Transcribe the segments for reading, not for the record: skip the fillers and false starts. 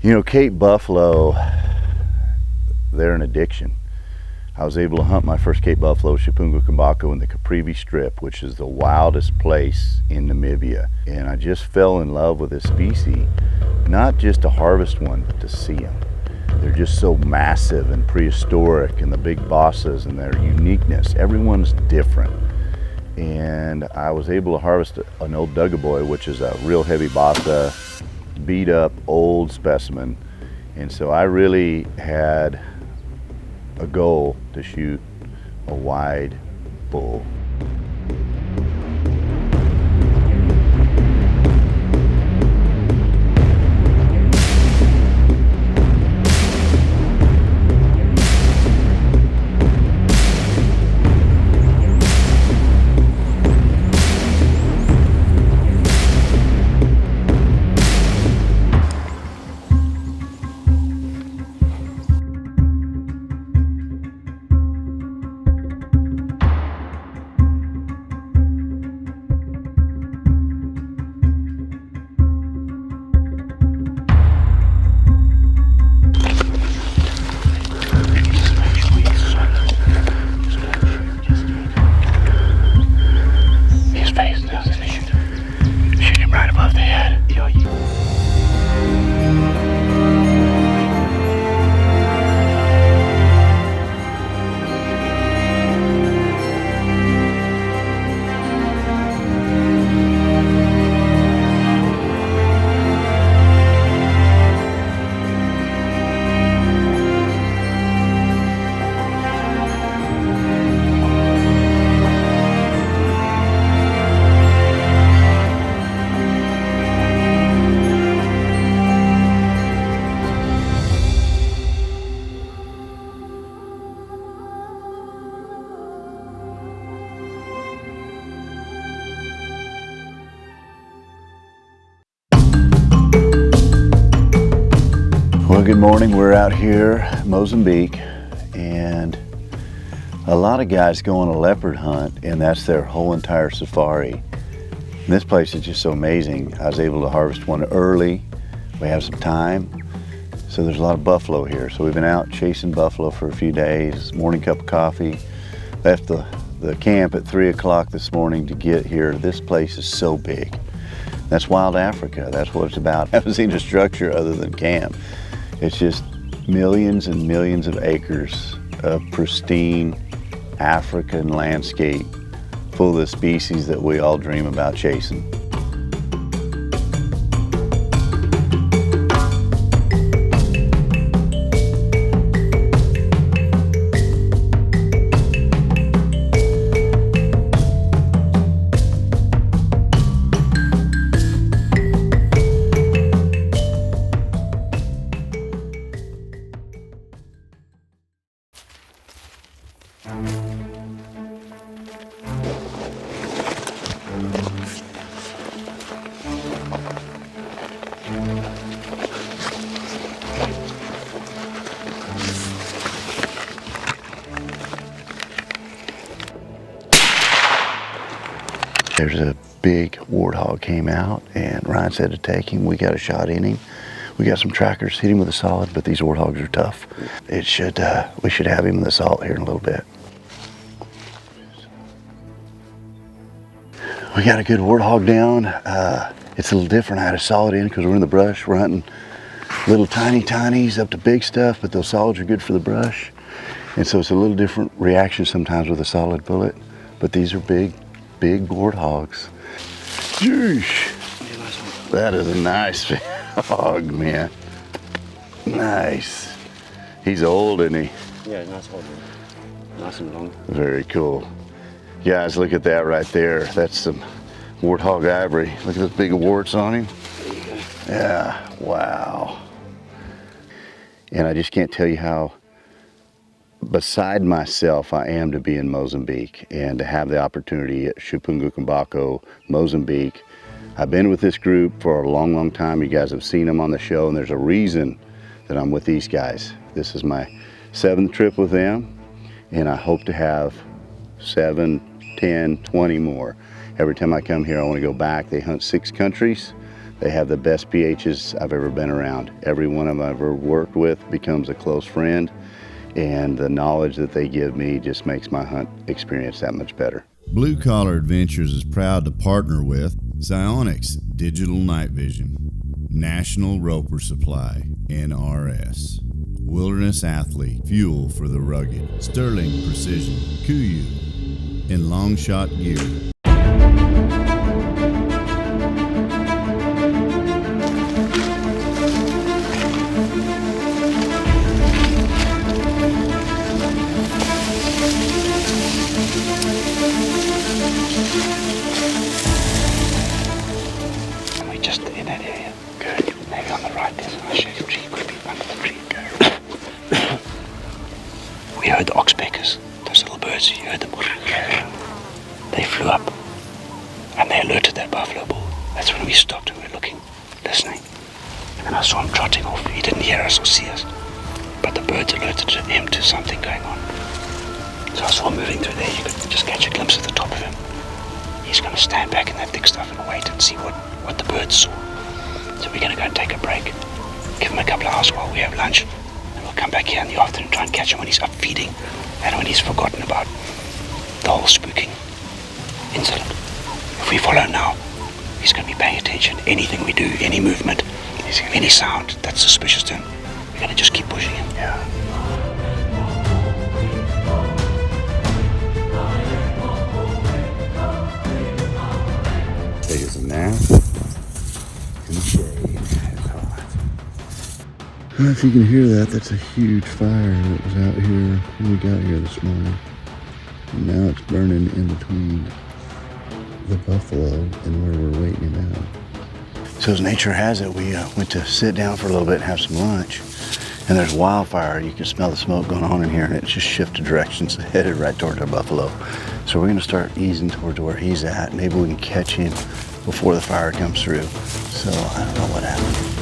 You know, Cape buffalo, they're an addiction. I was able to hunt my first Cape buffalo, Chipungu-Kambako, in the Caprivi Strip, which is the wildest place in Namibia. And I just fell in love with this species, not just to harvest one, but to see them. They're just so massive and prehistoric, and the big bosses and their uniqueness. Everyone's different. And I was able to harvest an old Dugaboy, which is a real heavy bossa, beat up old specimen. And so I really had a goal to shoot a wide bull. Well, good morning. We're out here, Mozambique, and a lot of guys go on a leopard hunt, and that's their whole entire safari. And this place is just so amazing. I was able to harvest one early. We have some time, so there's a lot of buffalo here. So we've been out chasing buffalo for a few days. Morning cup of coffee. Left the camp at 3 o'clock this morning to get here. This place is so big. That's wild Africa. That's what it's about. I haven't seen a structure other than camp. It's just millions and millions of acres of pristine African landscape full of the species that we all dream about chasing. There's a big warthog came out, and Ryan said to take him. We got a shot in him. We got some trackers, hit him with a solid, but these warthogs are tough. We should have him in the salt here in a little bit. We got a good warthog down. It's a little different. I had a solid in because we're in the brush. We're hunting little tinies up to big stuff, but those solids are good for the brush. And so it's a little different reaction sometimes with a solid bullet, but these are big warthogs. Jeez, that is a nice hog, man. Nice. He's old, isn't he? Yeah, nice hog, nice and long. Very cool. Guys, look at that right there. That's some warthog ivory. Look at those big warts on him. Yeah, wow. And I just can't tell you how beside myself I am to be in Mozambique and to have the opportunity at Chipungu-Kambako, Mozambique. I've been with this group for a long time. You guys have seen them on the show, and there's a reason that I'm with these guys. This is my 7th trip with them, and I hope to have 7, 10, 20 more. Every time I come here, I want to go back. They hunt 6 countries. They have the best PHs I've ever been around. Every one of them I've ever worked with becomes a close friend, and the knowledge that they give me just makes my hunt experience that much better. Blue Collar Adventures is proud to partner with Psionics Digital Night Vision, National Roper Supply, NRS, Wilderness Athlete, Fuel for the Rugged, Sterling Precision, Kuyu, and Long Shot Gear. And we just in that area. Good. Maybe on the right there's a shady tree. Could be under the tree. Good. We heard the oxpeckers. Those little birds. You heard them. They flew up and they alerted that buffalo bull. That's when we stopped and we were looking, listening. And then I saw him trotting off. He didn't hear us or see us, but the birds alerted him to something going on. So I saw him moving through there. You could just catch a glimpse of the top of him. He's going to stand back in that thick stuff and wait and see what the birds saw. So we're going to go and take a break, give him a couple of hours while we have lunch, and we'll come back here in the afternoon and try and catch him when he's up feeding and when he's forgotten about the whole spooking incident. If we follow now, he's going to be paying attention. Anything we do, any movement, any sound that's suspicious to him, we're going to just keep pushing him. Yeah. Take us a nap in the shade. I don't know if you can hear that. That's a huge fire that was out here when we got here this morning. And now it's burning in between the buffalo and where we're waiting him out. So as nature has it, we went to sit down for a little bit and have some lunch. And there's wildfire. You can smell the smoke going on in here, and it just shifted directions, headed right toward our buffalo. So we're gonna start easing towards where he's at. Maybe we can catch him before the fire comes through. So I don't know what happened.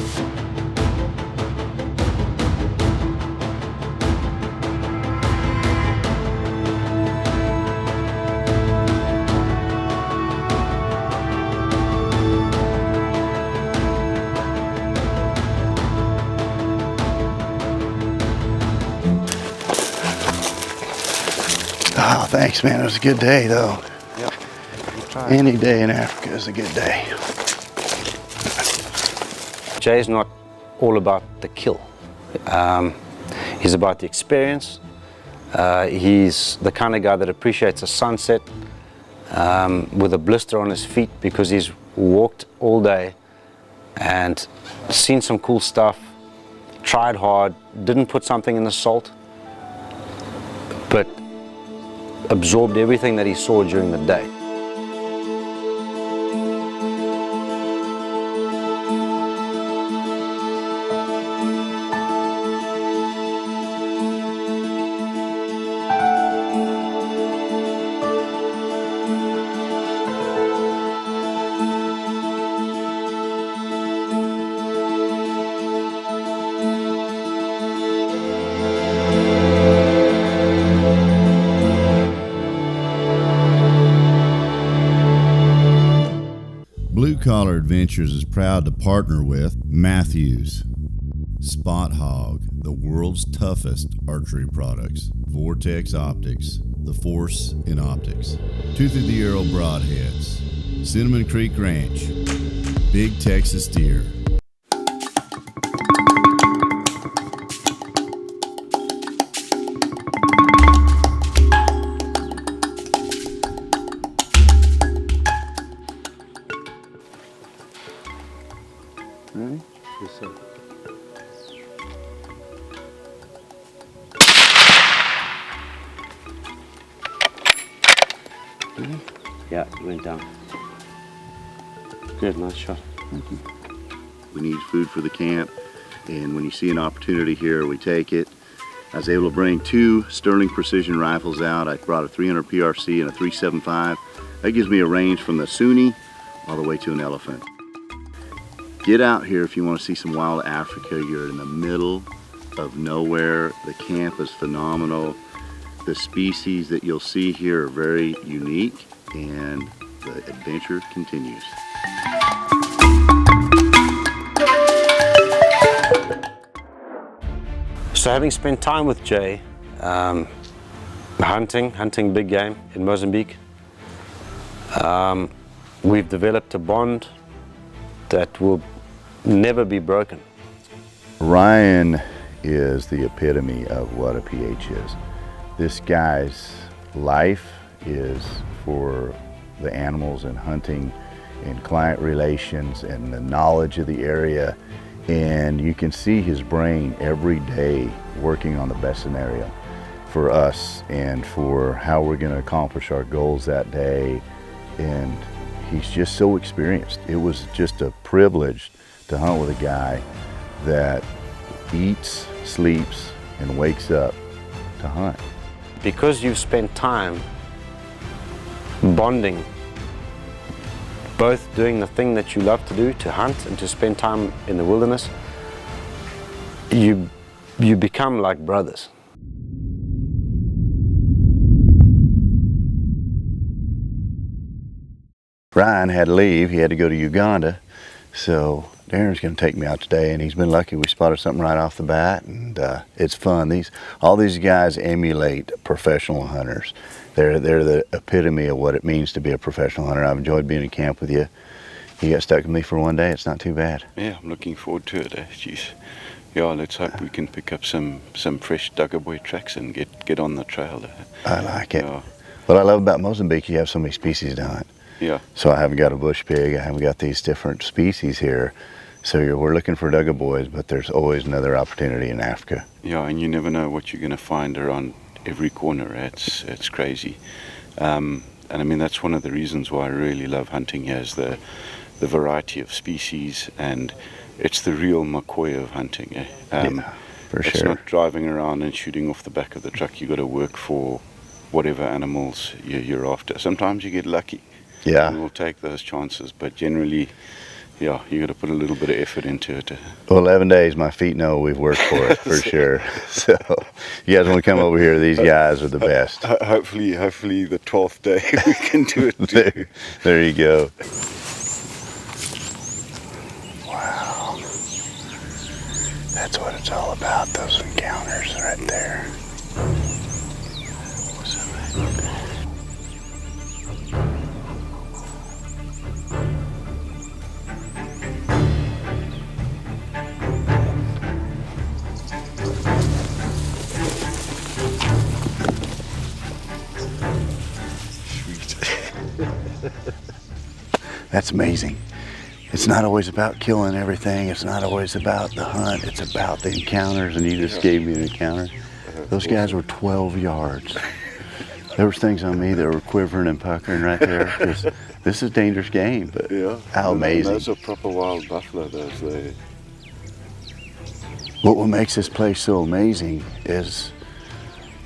Oh, thanks, man. It was a good day, though. Yep. Any day in Africa is a good day. Jay's not all about the kill. He's about the experience. He's the kind of guy that appreciates a sunset with a blister on his feet because he's walked all day and seen some cool stuff, tried hard, didn't put something in the salt, but absorbed everything that he saw during the day. Blue Collar Adventures is proud to partner with Matthews, Spot Hog, the world's toughest archery products, Vortex Optics, the force in optics, Tooth of the Arrow broadheads, Cinnamon Creek Ranch, Big Texas Deer. Ready? Yes, sir. Yeah, it went down. Good, nice shot. Thank you. We need food for the camp, and when you see an opportunity here, we take it. I was able to bring 2 Sterling Precision rifles out. I brought a 300 PRC and a 375. That gives me a range from the Sunni all the way to an elephant. Get out here if you want to see some wild Africa. You're in the middle of nowhere. The camp is phenomenal. The species that you'll see here are very unique, and the adventure continues. So having spent time with Jay, hunting big game in Mozambique, we've developed a bond that will never be broken. Ryan is the epitome of what a PH is. This guy's life is for the animals and hunting and client relations and the knowledge of the area, and you can see his brain every day working on the best scenario for us and for how we're going to accomplish our goals that day. And he's just so experienced. It was just a privilege to hunt with a guy that eats, sleeps, and wakes up to hunt. Because you've spent time bonding, both doing the thing that you love to do, to hunt, and to spend time in the wilderness, you become like brothers. Ryan had to leave. He had to go to Uganda, so Darren's going to take me out today, and he's been lucky. We spotted something right off the bat, and it's fun. All these guys emulate professional hunters. They're the epitome of what it means to be a professional hunter. I've enjoyed being in camp with you. You got stuck with me for one day. It's not too bad. Yeah, I'm looking forward to it. Jeez. Yeah, let's hope we can pick up some fresh Duggerboy tracks and get on the trail. I like it. What I love about Mozambique, you have so many species to hunt. Yeah. So I haven't got a bush pig. I haven't got these different species here. So we're looking for Duggerboys, but there's always another opportunity in Africa. Yeah, and you never know what you're going to find around every corner. It's crazy. And I mean, that's one of the reasons why I really love hunting here, is the variety of species, and it's the real McCoy of hunting. Yeah, for sure. It's not driving around and shooting off the back of the truck. You got to work for whatever animals you're after. Sometimes you get lucky. Yeah. And we'll take those chances, but generally, yeah, you got to put a little bit of effort into it. Well, 11 days, my feet know we've worked for it, for sure. So you guys want to come over here, these guys are the best. Hopefully the 12th day we can do it too. There you go. Wow. That's what it's all about, those encounters right there. That's amazing. It's not always about killing everything. It's not always about the hunt. It's about the encounters, and you just gave me an encounter. Those guys were 12 yards. There was things on me that were quivering and puckering right there. This is dangerous game, but yeah, how amazing. Those are proper wild buffalo, those. What makes this place so amazing is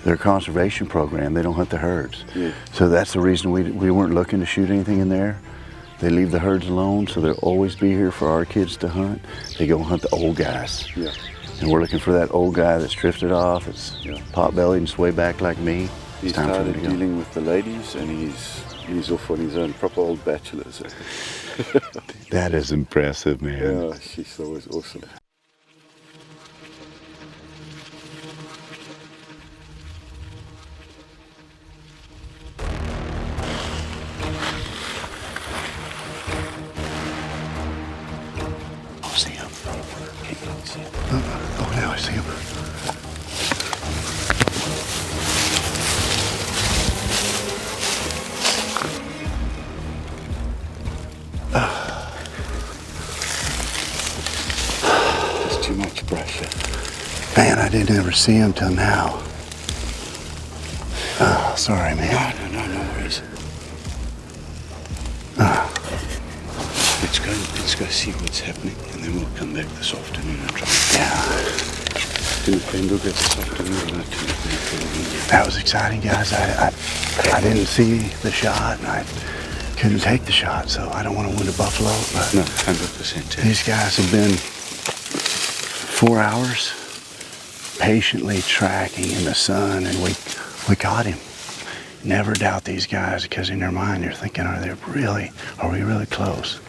their conservation program. They don't hunt the herds. Yeah. So that's the reason we weren't looking to shoot anything in there. They leave the herds alone, so they'll always be here for our kids to hunt. They go hunt the old guys. Yeah. And we're looking for that old guy that's drifted off, that's pot-bellied and sway back like me. He's tired of dealing with the ladies, and he's off on his own, proper old bachelors. That is impressive, man. Yeah, she's always awesome. See him. Oh, now I see him. There's too much brush. Man, I didn't ever see him till now. Oh, sorry, man. No worries. Let's go see what's happening, and then we'll come back this afternoon and try. Yeah. Look at this afternoon. That was exciting, guys. I didn't see the shot, and I couldn't take the shot, so I don't want to wound a buffalo. But no, 100%. These guys have been 4 hours patiently tracking in the sun, and we caught him. Never doubt these guys, because in their mind they're thinking, are we really close?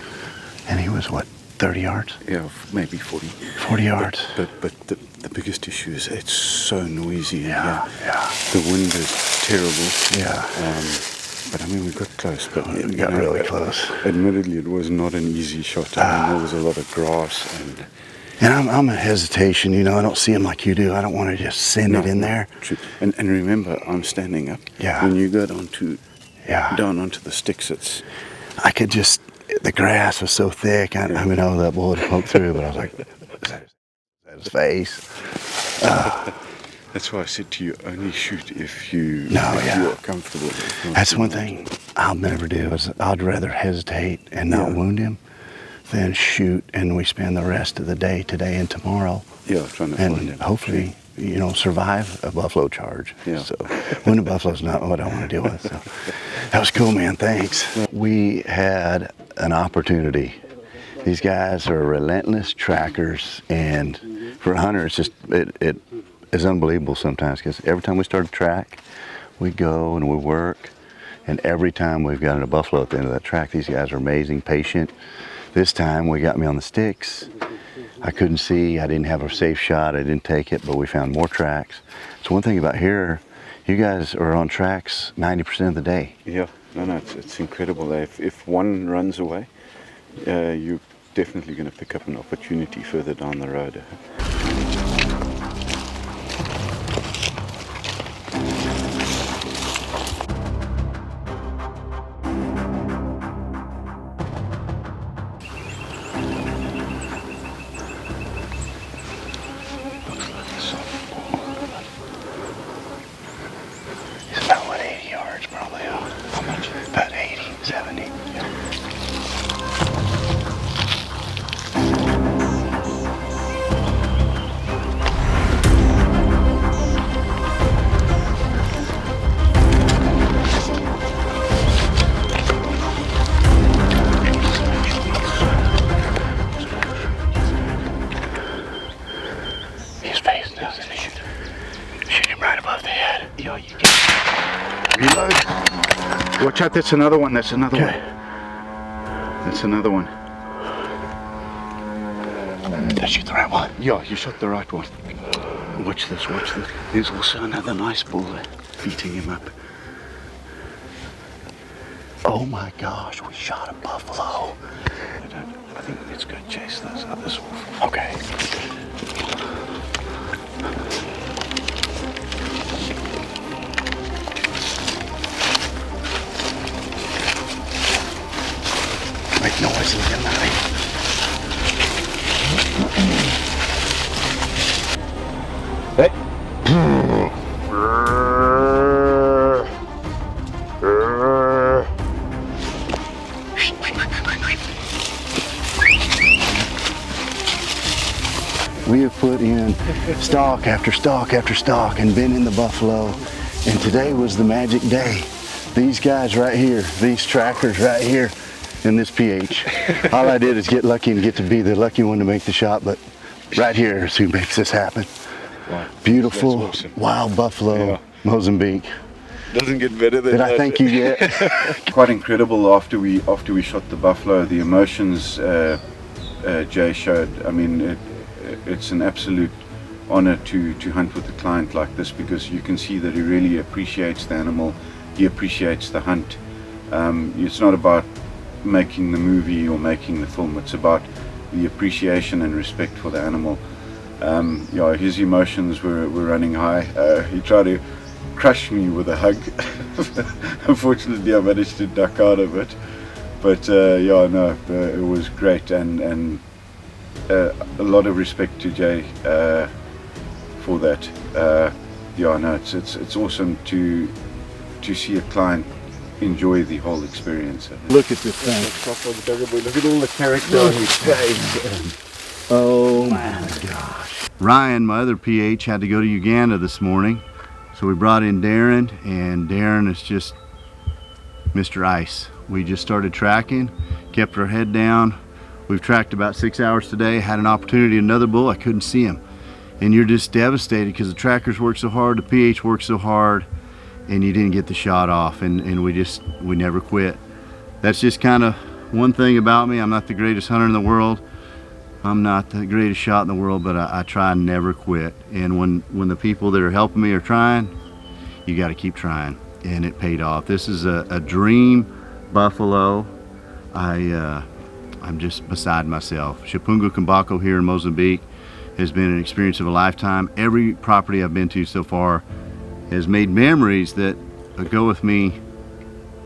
And he was, what, 30 yards? Yeah, maybe 40. 40 yards. But the biggest issue is it's so noisy. Yeah. The wind is terrible. Yeah. But I mean, we got close. But We got really close. Admittedly, it was not an easy shot. I mean, there was a lot of grass And I'm a hesitation, you know, I don't see them like you do. I don't want to just send it in there. True. And remember, I'm standing up. Yeah. When you go down onto the sticks, it's... I could just, the grass was so thick. I know that bullet poked through, but I was like, is that his face? That's why I said to you, only shoot if you you are comfortable. That's one thing I'll never do is I'd rather hesitate and not wound him than shoot, and we spend the rest of the day today and tomorrow trying to find him. and hopefully, you know, survive a buffalo charge. Yeah. So wounded buffalo's not what I want to deal with. So that was cool, man. Thanks. We had an opportunity. These guys are relentless trackers, and for a hunter, it's just it is unbelievable sometimes, because every time we start a track, we go and we work, and every time we've gotten a buffalo at the end of that track. These guys are amazing, patient. This time we got me on the sticks. I couldn't see, I didn't have a safe shot, I didn't take it, but we found more tracks. So one thing about here, you guys are on tracks 90% of the day. Yeah, no, it's incredible. If one runs away, you're definitely going to pick up an opportunity further down the road. He's about, what, 80 yards probably? How much? About 80, 70. His face now, isn't he? Shoot him right above the head. Yeah, you can. Reload. Watch out, that's another one, that's another Okay. one. That's another one. Did I shoot the right one? Yeah, you shot the right one. Watch this, watch this. There's also another nice bull there, beating him up. Oh my gosh, we shot a buffalo. I think let's go chase those others off. Okay. Make noise in the night. Hey. We have put in stalk after stalk after stalk and been in the buffalo, and today was the magic day. These guys right here, these trackers right here in this PH. All I did is get lucky and get to be the lucky one to make the shot, but right here is who makes this happen. Wow. Beautiful, That's awesome. wild buffalo, Mozambique. Doesn't get better than Did that. I thank you yet? Quite incredible after we shot the buffalo, the emotions Jay showed. I mean, it's an absolute honor to hunt with a client like this, because you can see that he really appreciates the animal, he appreciates the hunt. It's not about making the movie or making the film, it's about the appreciation and respect for the animal. Yeah, his emotions were running high. He tried to crush me with a hug. Unfortunately, I managed to duck out of it. But yeah, no, it was great, and a lot of respect to Jay for that. Yeah, no, it's awesome to see a client enjoy the whole experience. Look at this thing. Look at all the character on his face. Oh my gosh. Ryan, my other PH, had to go to Uganda this morning. So we brought in Darren, and Darren is just Mr. Ice. We just started tracking, kept our head down. We've tracked about 6 hours today, had an opportunity, another bull, I couldn't see him. And you're just devastated because the trackers work so hard, the PH worked so hard, and you didn't get the shot off, and we never quit. That's just kind of one thing about me. I'm not the greatest hunter in the world, I'm not the greatest shot in the world, but I try and never quit. And when the people that are helping me are trying, you got to keep trying. And it paid off. This is a dream buffalo. I'm just beside myself. Chipungo Kambako here in Mozambique has been an experience of a lifetime. Every property I've been to so far has made memories that go with me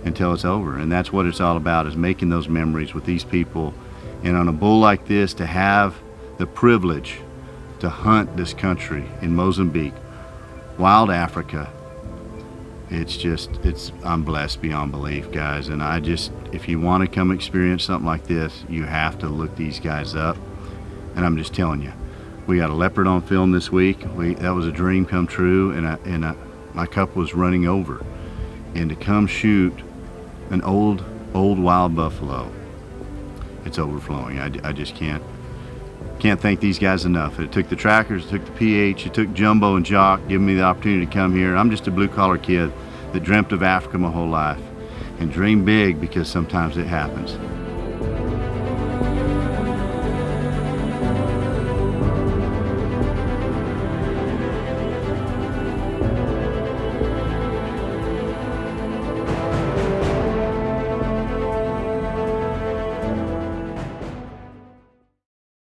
until it's over. And that's what it's all about, is making those memories with these people. And on a bull like this, to have the privilege to hunt this country in Mozambique, wild Africa, I'm blessed beyond belief, guys. And if you want to come experience something like this, you have to look these guys up. And I'm just telling you, we got a leopard on film this week. That was a dream come true, and my cup was running over. And to come shoot an old wild buffalo, it's overflowing. I just can't thank these guys enough. It took the trackers, it took the PH, it took Jumbo and Jock giving me the opportunity to come here. I'm just a blue-collar kid that dreamt of Africa my whole life, and dream big, because sometimes it happens.